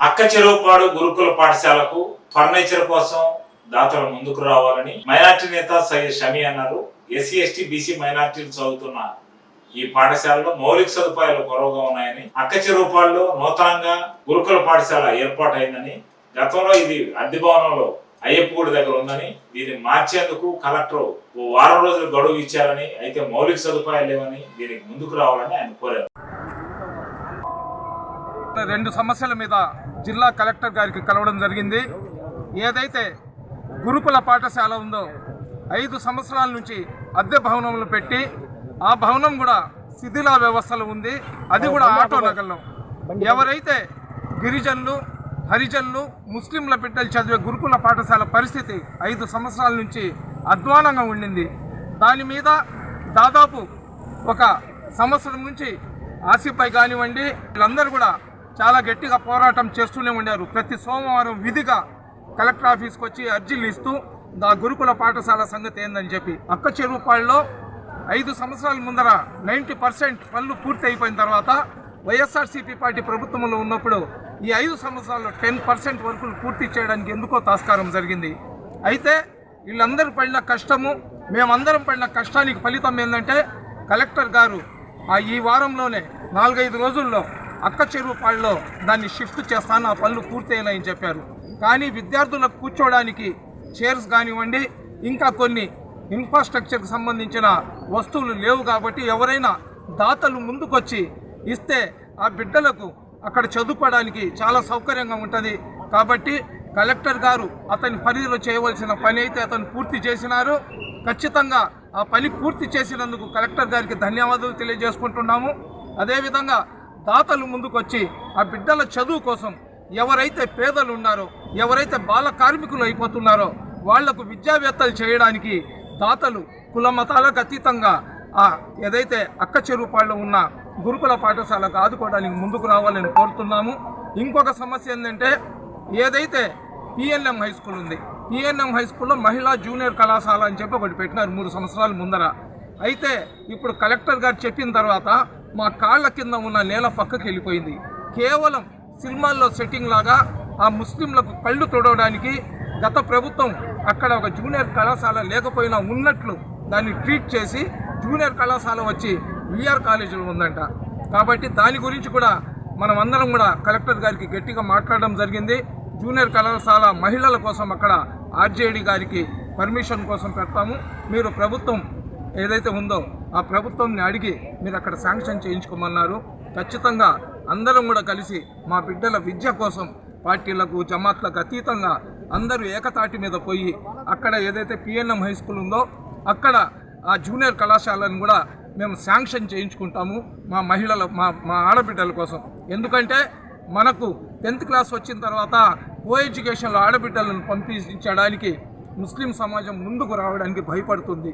అక్కచెరువుపాడు గురుకుల పాఠశాలకు ఫర్నిచర్ కోసం దాతలు ముందుకు రావాలని మైనార్టీ నేత సయ్యద్ షమీ అన్నారు. ఎస్సీ ఎస్టీ బీసీ మైనార్టీలు చదువుతున్న ఈ పాఠశాలలో మౌలిక సదుపాయాలు కొరవగా ఉన్నాయని, అక్కచెరువుపాడులో నూతనంగా గురుకుల పాఠశాల ఏర్పాటైందని, గతంలో ఇది అద్దె భవనంలో అయ్యప్పగుడి దగ్గర ఉందని, దీన్ని మార్చేందుకు కలెక్టర్ ఓ వారం రోజులు గడువు ఇచ్చారని, అయితే మౌలిక సదుపాయాలు లేవని దీనికి ముందుకు రావాలని ఆయన కోరారు. 2 సమస్యల మీద జిల్లా కలెక్టర్ గారికి కలవడం జరిగింది. ఏదైతే గురుకుల పాఠశాల ఉందో 5 సంవత్సరాల నుంచి అద్దె భవనంలో పెట్టి, ఆ భవనం కూడా శిథిల వ్యవస్థలో ఉంది. అది కూడా ఆటో నగర్లో. ఎవరైతే గిరిజనులు, హరిజనులు, ముస్లింల బిడ్డలు చదివే గురుకుల పాఠశాల పరిస్థితి 5 సంవత్సరాల నుంచి అధ్వానంగా ఉండింది. దాని మీద దాదాపు 1 సంవత్సరం నుంచి ఆసిఫ్పై కానివ్వండి, వీళ్ళందరూ కూడా చాలా గట్టిగా పోరాటం చేస్తూనే ఉండారు. ప్రతి సోమవారం విధిగా కలెక్టర్ ఆఫీస్కి వచ్చి అర్జీలు ఇస్తూ ఆ గురుకుల పాఠశాల సంగతి ఏందని చెప్పి, అక్కచెరువుపాడులో 5 సంవత్సరాల ముందర 90% పనులు పూర్తి అయిపోయిన తర్వాత వైఎస్ఆర్సీపీ పార్టీ ప్రభుత్వంలో ఉన్నప్పుడు ఈ 5 సంవత్సరాల్లో 10% వర్కులు పూర్తి చేయడానికి ఎందుకో తాస్కారం జరిగింది. అయితే వీళ్ళందరూ పడిన కష్టము, మేమందరం పడిన కష్టానికి ఫలితం ఏంటంటే, కలెక్టర్ గారు ఈ వారంలోనే 4-5 రోజుల్లో అక్కచెరువుపాడులో దాన్ని షిఫ్ట్ చేస్తాను, ఆ పనులు పూర్తయినాయని చెప్పారు. కానీ విద్యార్థులకు కూర్చోవడానికి చైర్స్ కానివ్వండి, ఇంకా కొన్ని ఇన్ఫ్రాస్ట్రక్చర్కి సంబంధించిన వస్తువులు లేవు. కాబట్టి ఎవరైనా దాతలు ముందుకొచ్చి ఇస్తే ఆ బిడ్డలకు అక్కడ చదువుకోవడానికి చాలా సౌకర్యంగా ఉంటుంది. కాబట్టి కలెక్టర్ గారు అతని పరిధిలో చేయవలసిన పని అయితే అతను పూర్తి చేసినారు. ఖచ్చితంగా ఆ పని పూర్తి చేసినందుకు కలెక్టర్ గారికి ధన్యవాదాలు తెలియజేసుకుంటున్నాము. అదేవిధంగా దాతలు ముందుకొచ్చి ఆ బిడ్డల చదువు కోసం ఎవరైతే పేదలు ఉన్నారో, ఎవరైతే బాల కార్మికులు అయిపోతున్నారో వాళ్లకు విద్యావేత్తలు చేయడానికి దాతలు కుల మతాలకు అతీతంగా ఏదైతే అక్కచెరువుపాడులో ఉన్న గురుకుల పాఠశాలకు ఆదుకోవడానికి ముందుకు రావాలని కోరుతున్నాము. ఇంకొక సమస్య ఏంటంటే, ఏదైతే పిఎన్ఎం హై స్కూల్ ఉంది, పిఎన్ఎం హై స్కూల్లో మహిళా జూనియర్ కళాశాల అని చెప్పి ఒకటి పెట్టినారు 3 సంవత్సరాల ముందర. అయితే ఇప్పుడు కలెక్టర్ గారు చెప్పిన తర్వాత మా కాళ్ళ కింద ఉన్న నేల పక్కకి వెళ్ళిపోయింది. కేవలం సినిమాల్లో సెట్టింగ్ లాగా ఆ ముస్లింలకు కళ్ళు తొడవడానికి గత ప్రభుత్వం అక్కడ ఒక జూనియర్ కళాశాల లేకపోయినా ఉన్నట్లు దాన్ని ట్రీట్ చేసి జూనియర్ కళాశాల వచ్చి విఆర్ కాలేజీలో ఉందంట. కాబట్టి దాని గురించి కూడా మనం అందరం కూడా కలెక్టర్ గారికి గట్టిగా మాట్లాడడం జరిగింది. జూనియర్ కళాశాల మహిళల కోసం అక్కడ ఆర్జేడీ గారికి పర్మిషన్ కోసం పెడతాము, మీరు ప్రభుత్వం ఏదైతే ఉందో ఆ ప్రభుత్వంని అడిగి మీరు అక్కడ శాంక్షన్ చేయించుకోమన్నారు. ఖచ్చితంగా అందరం కూడా కలిసి మా బిడ్డల విద్య కోసం పార్టీలకు జమాత్లకు అతీతంగా అందరూ ఏకతాటి మీద పోయి అక్కడ ఏదైతే పిఎన్ఎం హై స్కూల్ ఉందో అక్కడ ఆ జూనియర్ కళాశాలను కూడా మేము శాంక్షన్ చేయించుకుంటాము మా మహిళల మా ఆడబిడ్డల కోసం. ఎందుకంటే మనకు 10th క్లాస్ వచ్చిన తర్వాత కో ఎడ్యుకేషన్లో ఆడబిడ్డలను పంపించడానికి ముస్లిం సమాజం ముందుకు రావడానికి భయపడుతుంది.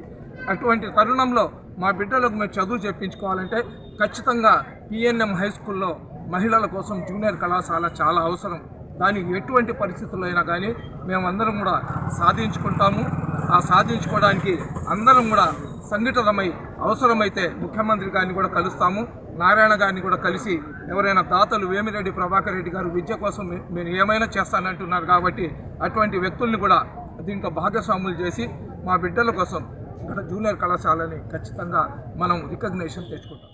అటువంటి తరుణంలో మా బిడ్డలకు మేము చదువు చెప్పించుకోవాలంటే ఖచ్చితంగా పిఎన్ఎం హై స్కూల్లో మహిళల కోసం జూనియర్ కళాశాల చాలా అవసరం. దానికి ఎటువంటి పరిస్థితుల్లో అయినా కానీ మేమందరం కూడా సాధించుకుంటాము. ఆ సాధించుకోవడానికి అందరం కూడా సంఘటితమై అవసరమైతే ముఖ్యమంత్రి గారిని కూడా కలుస్తాము, నారాయణ గారిని కూడా కలిసి ఎవరైనా దాతలు వేమిరెడ్డి ప్రభాకర్ రెడ్డి గారు విద్య కోసం నేను ఏమైనా చేస్తానంటున్నారు. కాబట్టి అటువంటి వ్యక్తుల్ని కూడా దీంట్లో భాగస్వాములు చేసి మా బిడ్డల కోసం ఇక్కడ జూనియర్ కళాశాలని ఖచ్చితంగా మనం రికగ్నిషన్ తెచ్చుకుంటాం.